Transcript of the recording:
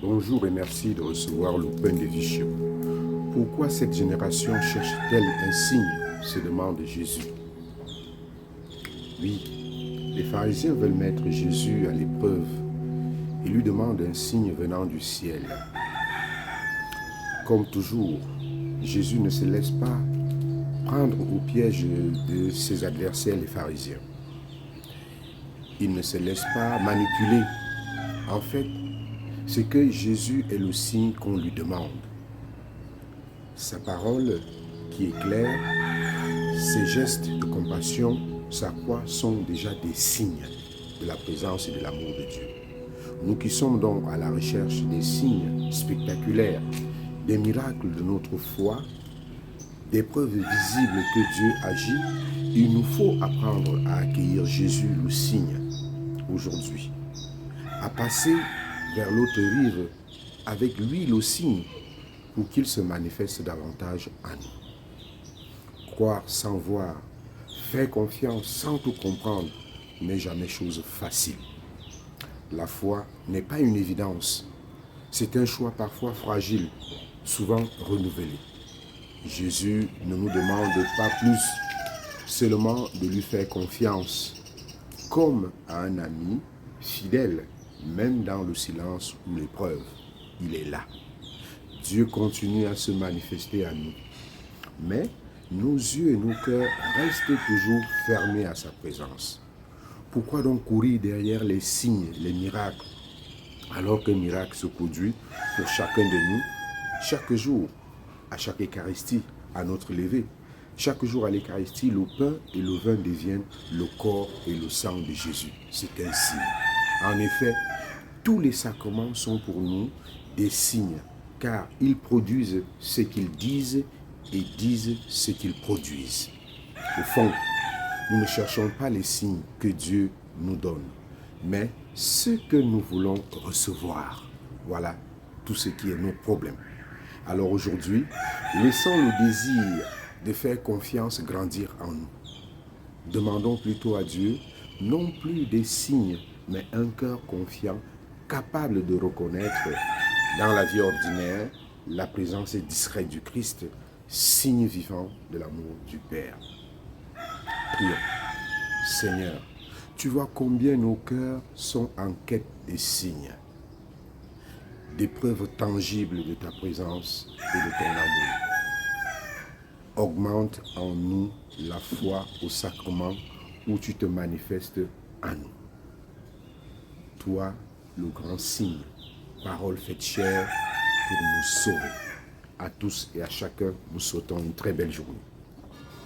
Bonjour et merci de recevoir le pain de vie chez vous. Pourquoi cette génération cherche-t-elle un signe, se demande Jésus. Oui, les pharisiens veulent mettre Jésus à l'épreuve et lui demandent un signe venant du ciel. Comme toujours, Jésus ne se laisse pas prendre au piège de ses adversaires les pharisiens. Il ne se laisse pas manipuler. En fait, c'est que Jésus est le signe qu'on lui demande. Sa parole qui est claire, ses gestes de compassion, sa croix sont déjà des signes de la présence et de l'amour de Dieu. Nous qui sommes donc à la recherche des signes spectaculaires, des miracles de notre foi, des preuves visibles que Dieu agit, il nous faut apprendre à accueillir Jésus le signe aujourd'hui, à passer vers l'autre rive avec lui le signe pour qu'il se manifeste davantage en nous. Croire sans voir, faire confiance sans tout comprendre n'est jamais chose facile. La foi n'est pas une évidence, c'est un choix parfois fragile, souvent renouvelé. Jésus ne nous demande pas plus, seulement de lui faire confiance, comme à un ami fidèle, même dans le silence ou l'épreuve. Il est là. Dieu continue à se manifester à nous. Mais nos yeux et nos cœurs restent toujours fermés à sa présence. Pourquoi donc courir derrière les signes, les miracles, alors qu'un miracle se produit pour chacun de nous, chaque jour, à chaque Eucharistie, à notre lever. Chaque jour à l'Eucharistie, le pain et le vin deviennent le corps et le sang de Jésus. C'est un signe. En effet, tous les sacrements sont pour nous des signes, car ils produisent ce qu'ils disent et disent ce qu'ils produisent. Au fond, nous ne cherchons pas les signes que Dieu nous donne, mais ce que nous voulons recevoir. Voilà tout ce qui est nos problèmes. Alors aujourd'hui, laissons le désir de faire confiance grandir en nous. Demandons plutôt à Dieu, non plus des signes, mais un cœur confiant, capable de reconnaître dans la vie ordinaire la présence discrète du Christ, signe vivant de l'amour du Père. Prions. Seigneur, tu vois combien nos cœurs sont en quête des signes, des preuves tangibles de ta présence et de ton amour. Augmente en nous la foi au sacrement où tu te manifestes en nous. Toi, le grand signe, parole faite chair pour nous sauver. À tous et à chacun, nous souhaitons une très belle journée.